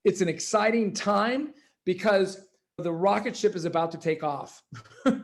It's an exciting time because the rocket ship is about to take off.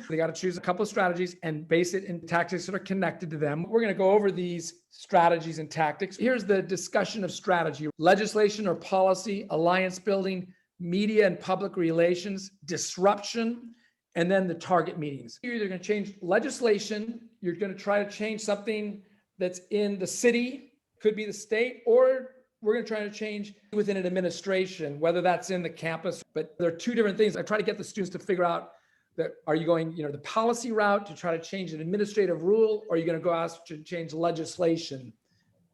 They got to choose a couple of strategies and base it in tactics that are connected to them. We're going to go over these strategies and tactics. Here's the discussion of strategy: legislation or policy, alliance building, media and public relations, disruption, and then the target meetings. You're either going to change legislation, you're going to try to change something that's in the city, could be the state, or we're going to try to change within an administration, whether that's in the campus. But there are two different things. I try to get the students to figure out that, are you going, the policy route to try to change an administrative rule, or are you going to go ask to change legislation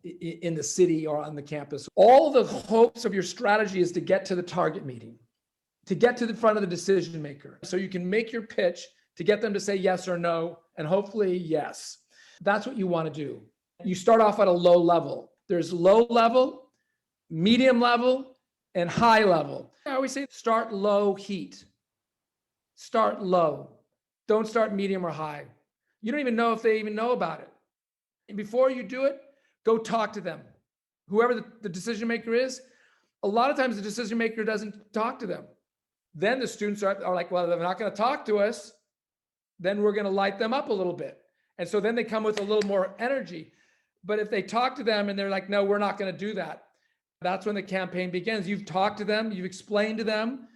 in the city or on the campus? All the hopes of your strategy is to get to the target meeting, to get to the front of the decision maker. So you can make your pitch to get them to say yes or no, and hopefully yes. That's what you want to do. You start off at a low level. There's low level, medium level, and high level. I always say start low heat. Start low. Don't start medium or high. You don't even know if they even know about it. And before you do it, go talk to them. Whoever the decision maker is, a lot of times the decision maker doesn't talk to them. Then the students are like, well, they're not going to talk to us. Then we're going to light them up a little bit. And so then they come with a little more energy. But if they talk to them and they're like, no, we're not going to do that, that's when the campaign begins. You've talked to them, you've explained to them,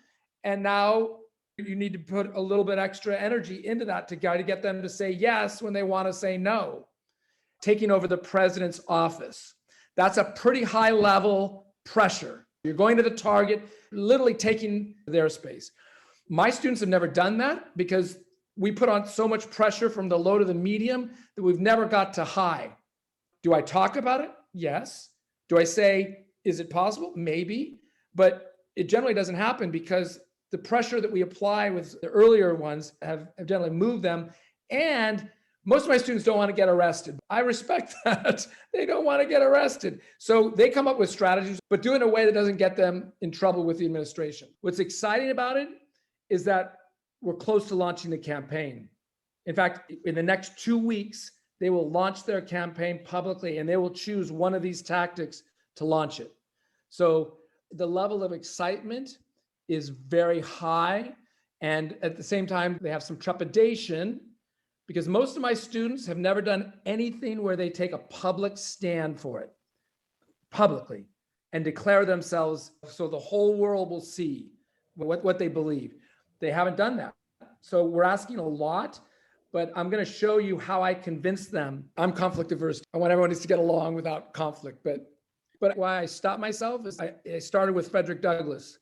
and now you need to put a little bit extra energy into that to get them to say yes when they want to say no. Taking over the president's office. That's a pretty high level pressure. You're going to the target, literally taking their space. My students have never done that because we put on so much pressure from the low to the medium that we've never got to high. Do I talk about it? Yes. Do I say, is it possible? Maybe, but it generally doesn't happen because the pressure that we apply with the earlier ones have generally moved them. And most of my students don't want to get arrested. I respect that. They don't want to get arrested. So they come up with strategies, but do it in a way that doesn't get them in trouble with the administration. What's exciting about it is that we're close to launching the campaign. In fact, in the next 2 weeks, they will launch their campaign publicly and they will choose one of these tactics to launch it. So the level of excitement is very high. And at the same time, they have some trepidation because most of my students have never done anything where they take a public stand for it publicly and declare themselves so the whole world will see what they believe. They haven't done that. So we're asking a lot, but I'm going to show you how I convince them. I'm conflict averse. I want everyone to get along without conflict. But why I stopped myself is I started with Frederick Douglass.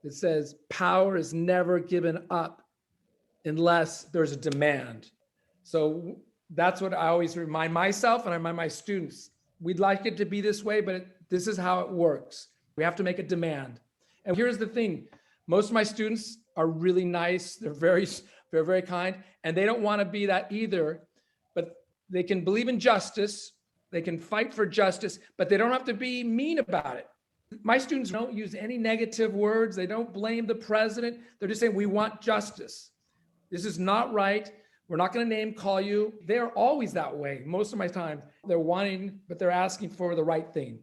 It says, power is never given up unless there's a demand. So that's what I always remind myself and I remind my students. We'd like it to be this way, but this is how it works. We have to make a demand. And here's the thing. Most of my students are really nice. They're very kind, and they don't want to be that either, but they can believe in justice. They can fight for justice, but they don't have to be mean about it. My students don't use any negative words. They don't blame the president. They're just saying, we want justice. This is not right. We're not going to name call you. They're always that way. Most of my time, they're wanting, but they're asking for the right thing.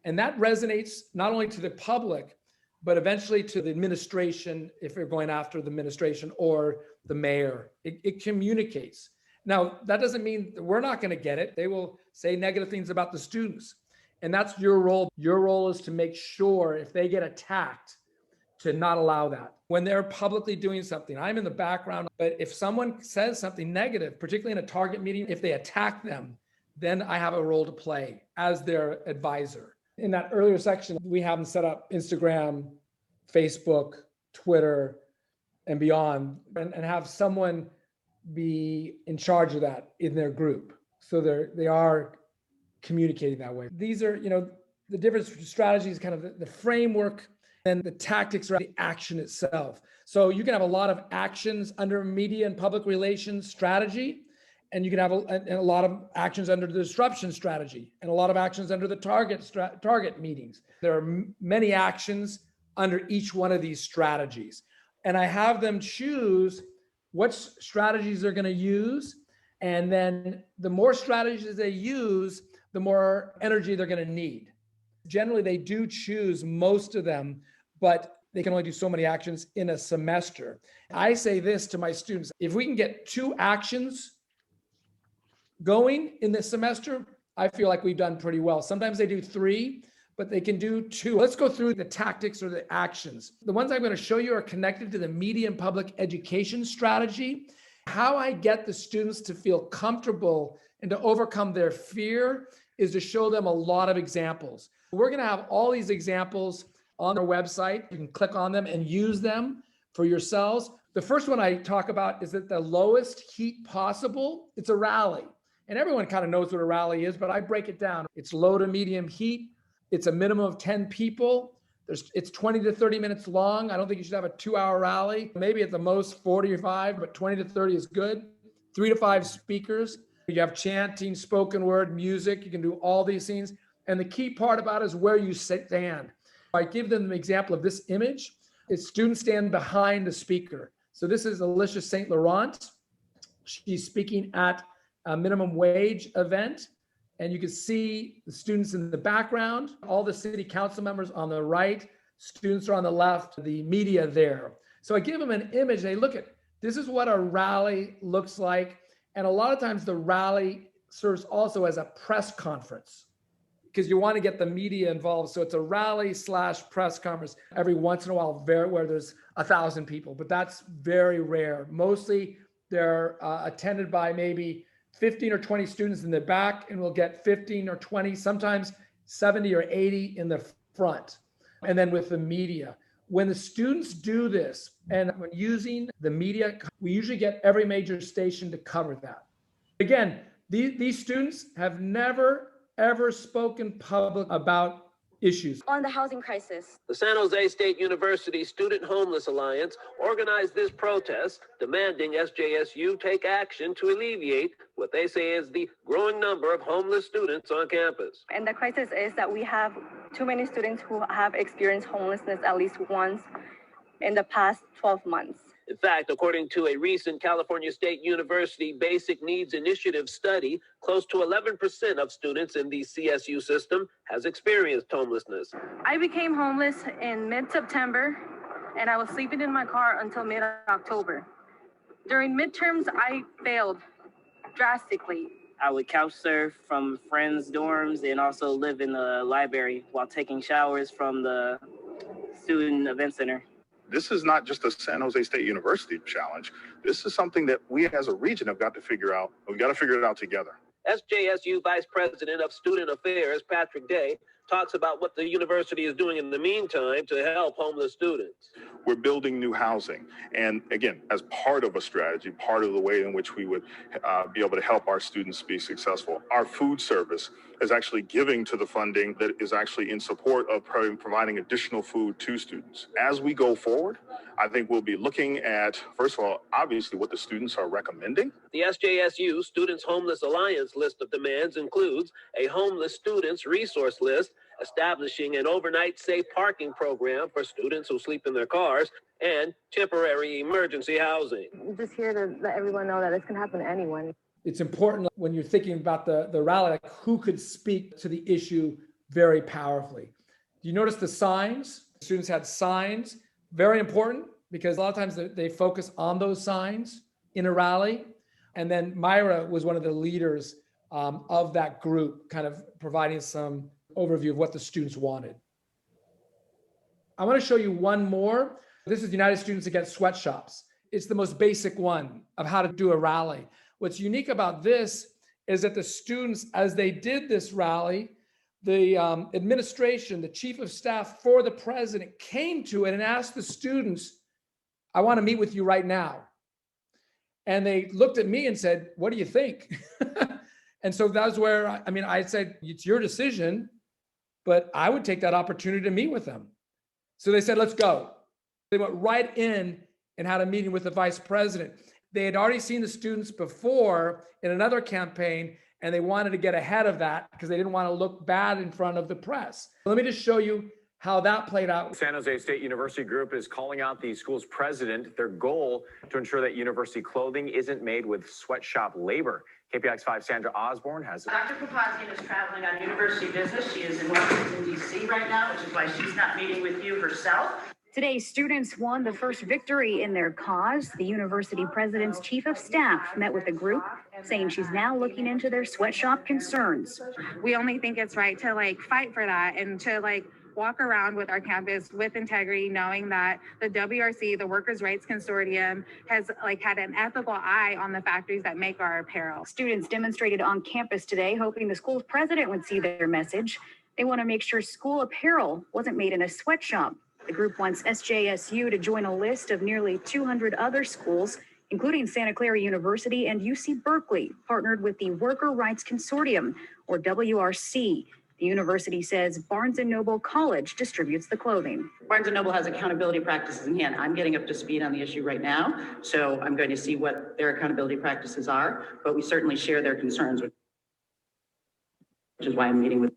And that resonates not only to the public, but eventually to the administration, if you're going after the administration or the mayor. It communicates. Now, that doesn't mean we're not going to get it. They will say negative things about the students. And that's your role. Your role is to make sure if they get attacked, to not allow that. When they're publicly doing something, I'm in the background, but if someone says something negative, particularly in a target meeting, if they attack them, then I have a role to play as their advisor. In that earlier section, we have them set up Instagram, Facebook, Twitter, and beyond, and have someone be in charge of that in their group. So they are communicating that way. These are, the different strategies, kind of the framework, and the tactics are the action itself. So you can have a lot of actions under media and public relations strategy, and you can have a lot of actions under the disruption strategy, and a lot of actions under the target meetings. There are many actions under each one of these strategies. And I have them choose what strategies they're going to use. And then the more strategies they use, the more energy they're going to need. Generally, they do choose most of them but they can only do so many actions in a semester. I say this to my students: if we can get 2 actions going in this semester, I feel like we've done pretty well. Sometimes they do 3, but they can do 2. Let's go through the tactics or the actions. The ones I'm going to show you are connected to the media and public education strategy. How I get the students to feel comfortable and to overcome their fear is to show them a lot of examples. We're going to have all these examples on our website. You can click on them and use them for yourselves. The first one I talk about is at the lowest heat possible. It's a rally. And everyone kind of knows what a rally is, but I break it down. It's low to medium heat. It's a minimum of 10 people. It's 20 to 30 minutes long. I don't think you should have a 2-hour rally. Maybe at the most 45, but 20 to 30 is good. 3 to 5 speakers. You have chanting, spoken word, music. You can do all these things. And the key part about it is where you stand. I give them an example of this image. It's students stand behind the speaker. So this is Alicia St. Laurent. She's speaking at a minimum wage event. And you can see the students in the background, all the city council members on the right, students are on the left, the media there. So I give them an image. They look at, this is what a rally looks like. And a lot of times the rally serves also as a press conference because you want to get the media involved. So it's a rally / press conference every once in a while where there's 1,000 people, but that's very rare. Mostly they're attended by maybe 15 or 20 students in the back, and we'll get 15 or 20, sometimes 70 or 80 in the front. And then with the media, when the students do this, and when using the media, we usually get every major station to cover that. Again, these students have never, ever spoken public about issues. On the housing crisis. The San Jose State University Student Homeless Alliance organized this protest demanding SJSU take action to alleviate what they say is the growing number of homeless students on campus. And the crisis is that we have too many students who have experienced homelessness at least once in the past 12 months. In fact, according to a recent California State University Basic Needs Initiative study, close to 11% of students in the CSU system has experienced homelessness. I became homeless in mid-September, and I was sleeping in my car until mid-October. During midterms, I failed drastically. I would couch surf from friends' dorms and also live in the library while taking showers from the student event center. This is not just a San Jose State University challenge. This is something that we as a region have got to figure out. We've got to figure it out together. SJSU Vice President of Student Affairs, Patrick Day, talks about what the university is doing in the meantime to help homeless students. We're building new housing. And again, as part of a strategy, part of the way in which we would be able to help our students be successful. Our food service is actually giving to the funding that is actually in support of providing additional food to students. As we go forward, I think we'll be looking at, first of all, obviously what the students are recommending. The SJSU Students Homeless Alliance list of demands includes a homeless students resource list, establishing an overnight safe parking program for students who sleep in their cars, and temporary emergency housing. Just here to let everyone know that this can happen to anyone. It's important when you're thinking about the rally, like who could speak to the issue very powerfully. Do you notice the signs? Students had signs, very important because a lot of times they focus on those signs in a rally. And then Myra was one of the leaders of that group, kind of providing some overview of what the students wanted. I want to show you one more. This is United Students Against Sweatshops. It's the most basic one of how to do a rally. What's unique about this is that the students, as they did this rally, the administration, the chief of staff for the president came to it and asked the students, I want to meet with you right now. And they looked at me and said, what do you think? And so that's where, I said, it's your decision, but I would take that opportunity to meet with them. So they said, let's go. They went right in and had a meeting with the vice president. They had already seen the students before in another campaign, and they wanted to get ahead of that because they didn't want to look bad in front of the press. Let me just show you how that played out. San Jose State University Group is calling out the school's president. Their goal to ensure that university clothing isn't made with sweatshop labor. KPIX 5 Sandra Osborne has. Dr. Papazian is traveling on university business. She is in Washington, D.C. right now, which is why she's not meeting with you herself. Today, students won the first victory in their cause. The university president's chief of staff met with the group, saying she's now looking into their sweatshop concerns. We only think it's right to fight for that and to walk around with our campus with integrity, knowing that the WRC, the Workers' Rights Consortium, has had an ethical eye on the factories that make our apparel. Students demonstrated on campus today, hoping the school's president would see their message. They want to make sure school apparel wasn't made in a sweatshop. The group wants SJSU to join a list of nearly 200 other schools, including Santa Clara University and UC Berkeley, partnered with the Worker Rights Consortium, or WRC. The university says Barnes & Noble College distributes the clothing. Barnes & Noble has accountability practices in hand. I'm getting up to speed on the issue right now, so I'm going to see what their accountability practices are, but we certainly share their concerns, which is why I'm meeting with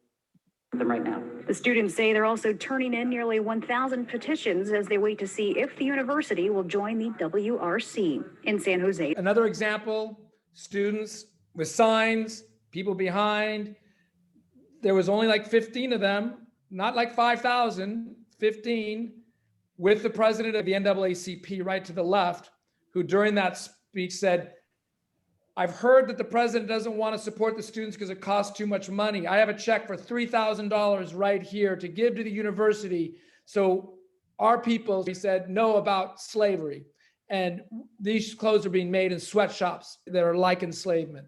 them right now. The students say they're also turning in nearly 1,000 petitions as they wait to see if the university will join the WRC. In San Jose. Another example, students with signs, people behind. There was only 15 of them, not 5,000, 15, with the president of the NAACP right to the left, who during that speech said, I've heard that the president doesn't want to support the students because it costs too much money. I have a check for $3,000 right here to give to the university. So our people, he said, know about slavery. And these clothes are being made in sweatshops that are like enslavement.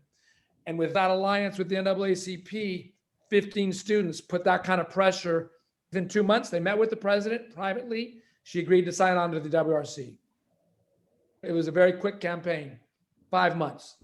And with that alliance with the NAACP, 15 students put that kind of pressure. Within 2 months, they met with the president privately. She agreed to sign on to the WRC. It was a very quick campaign, 5 months.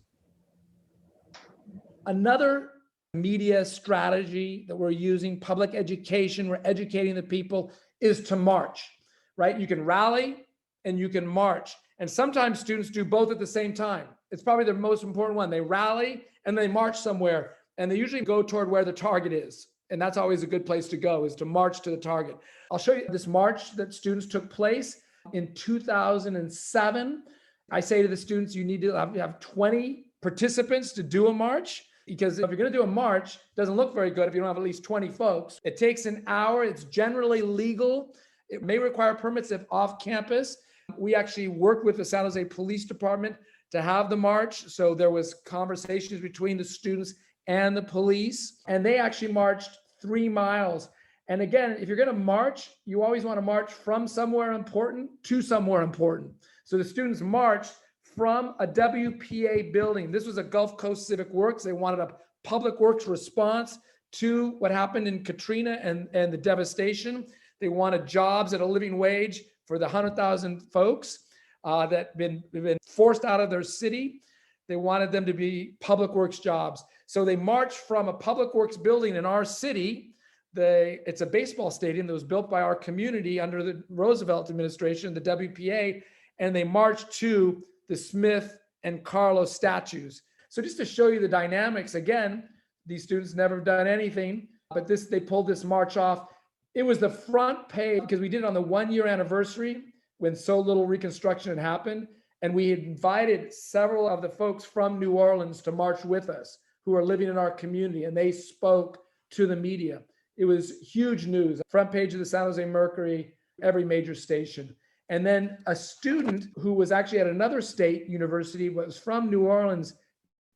Another media strategy that we're using, public education, we're educating the people, is to march, right? You can rally and you can march. And sometimes students do both at the same time. It's probably the most important one. They rally and they march somewhere, and they usually go toward where the target is. And that's always a good place to go, is to march to the target. I'll show you this march that students took place in 2007. I say to the students, you need to have 20 participants to do a march, because if you're going to do a march, it doesn't look very good if you don't have at least 20 folks. It takes an hour. It's generally legal. It may require permits if off campus. We actually worked with the San Jose Police Department to have the march. So there was conversations between the students and the police, and they actually marched 3 miles. And again, if you're going to march, you always want to march from somewhere important to somewhere important. So the students marched from a WPA building. This was a Gulf Coast Civic Works. They wanted a public works response to what happened in Katrina and the devastation. They wanted jobs at a living wage for the 100,000 folks that have been forced out of their city. They wanted them to be public works jobs. So they marched from a public works building in our city. It's a baseball stadium that was built by our community under the Roosevelt administration, the WPA, and they marched to the Smith and Carlos statues. So just to show you the dynamics, again, these students never done anything, but they pulled this march off. It was the front page because we did it on the 1-year anniversary when so little reconstruction had happened. And we had invited several of the folks from New Orleans to march with us who are living in our community, and they spoke to the media. It was huge news. Front page of the San Jose Mercury, every major station. And then a student who was actually at another state university, was from New Orleans,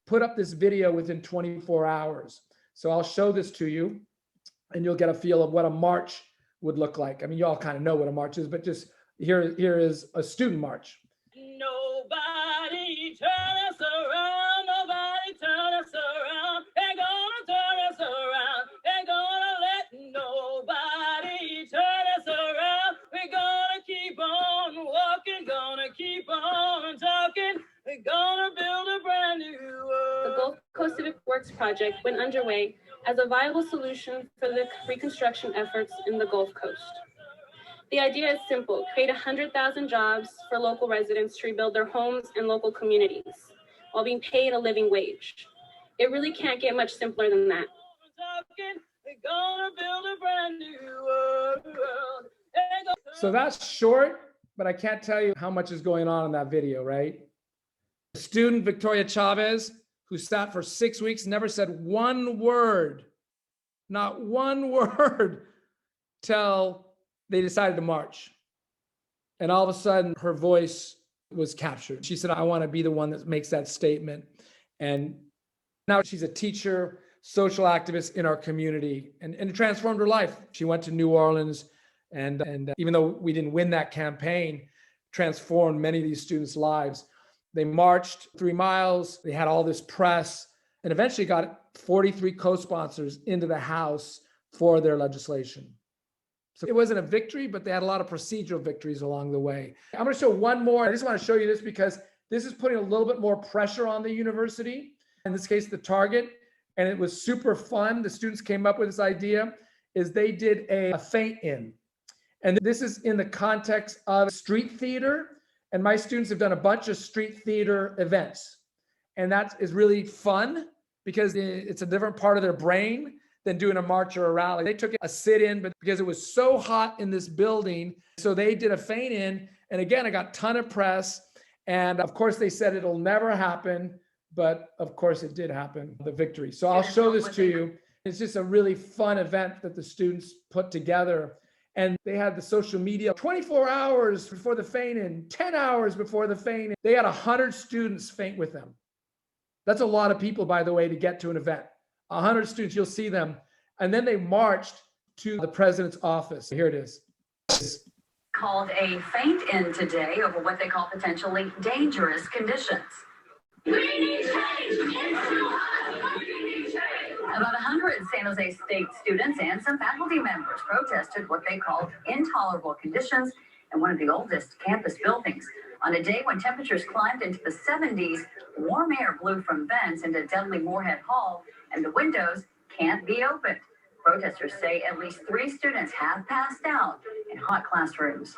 put up this video within 24 hours. So I'll show this to you and you'll get a feel of what a march would look like. I mean, you all kind of know what a march is, but just here is a student march. Nobody turn us around, nobody turn us around. They're gonna turn us around. They're gonna let nobody turn us around. We're gonna keep on walking, gonna keep on talking. We're gonna build a brand new world. The Gulf Coast Civic Works project went underway as a viable solution for the reconstruction efforts in the Gulf Coast. The idea is simple: create 100,000 jobs for local residents to rebuild their homes and local communities while being paid a living wage. It really can't get much simpler than that. So that's short, but I can't tell you how much is going on in that video, right? Student Victoria Chavez, who sat for 6 weeks, never said one word, not one word, till they decided to march. And all of a sudden, her voice was captured. She said, I want to be the one that makes that statement. And now she's a teacher, social activist in our community, and it transformed her life. She went to New Orleans, and even though we didn't win that campaign, transformed many of these students' lives. They marched 3 miles, they had all this press, and eventually got 43 co-sponsors into the House for their legislation. So it wasn't a victory, but they had a lot of procedural victories along the way. I'm going to show one more. I just want to show you this because this is putting a little bit more pressure on the university, in this case, the Target, and it was super fun. The students came up with this idea, is they did a faint-in. And this is in the context of street theater. And my students have done a bunch of street theater events. And that is really fun because it's a different part of their brain than doing a march or a rally. They took a sit-in, but because it was so hot in this building, so they did a faint-in. And again, I got a ton of press. And of course, they said it'll never happen. But of course, it did happen, the victory. So I'll show this to you. It's just a really fun event that the students put together. And they had the social media 24 hours before the faint-in, 10 hours before the faint-in. They had 100 students faint with them. That's a lot of people, by the way, to get to an event. 100 students, you'll see them. And then they marched to the president's office. Here it is. Called a faint-in today over what they call potentially dangerous conditions. We need change. It's too hot. We need change. About 100 San Jose State students and some faculty members protested what they called intolerable conditions in one of the oldest campus buildings. On a day when temperatures climbed into the 70s, warm air blew from vents into Dudley Moorhead Hall, and the windows can't be opened. Protesters say at least 3 students have passed out in hot classrooms.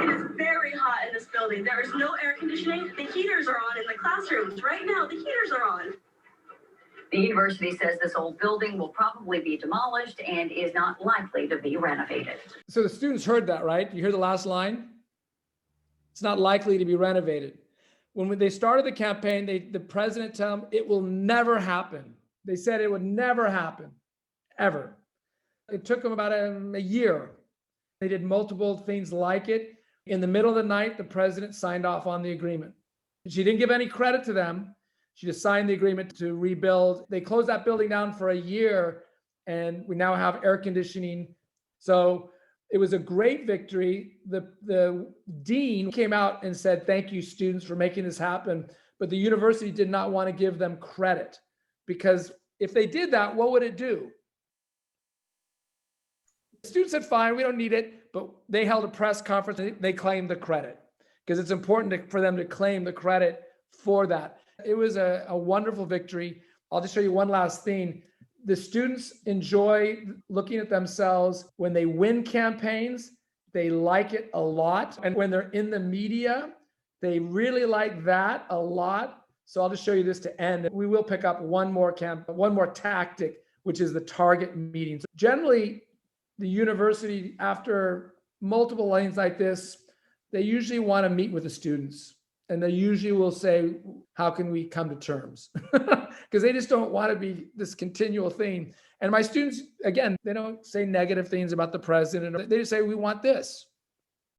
It is very hot in this building. There is no air conditioning. The heaters are on in the classrooms. Right now, the heaters are on. The university says this old building will probably be demolished and is not likely to be renovated. So the students heard that, right? You hear the last line? It's not likely to be renovated. When they started the campaign, the president told them it will never happen. They said it would never happen, ever. It took them about a year. They did multiple things like it. In the middle of the night, the president signed off on the agreement. She didn't give any credit to them. She just signed the agreement to rebuild. They closed that building down for a year, and we now have air conditioning. So it was a great victory. The dean came out and said, thank you, students, for making this happen. But the university did not want to give them credit, because if they did that, what would it do? The students said, fine, we don't need it, but they held a press conference and they claimed the credit, because it's important for them to claim the credit for that. It was a wonderful victory. I'll just show you one last thing. The students enjoy looking at themselves when they win campaigns. They like it a lot. And when they're in the media, they really like that a lot. So I'll just show you this to end. We will pick up one more tactic, which is the target meetings. Generally, the university, after multiple lanes like this, they usually want to meet with the students. And they usually will say, how can we come to terms? Because they just don't want to be this continual thing. And my students, again, they don't say negative things about the president. They just say, we want this.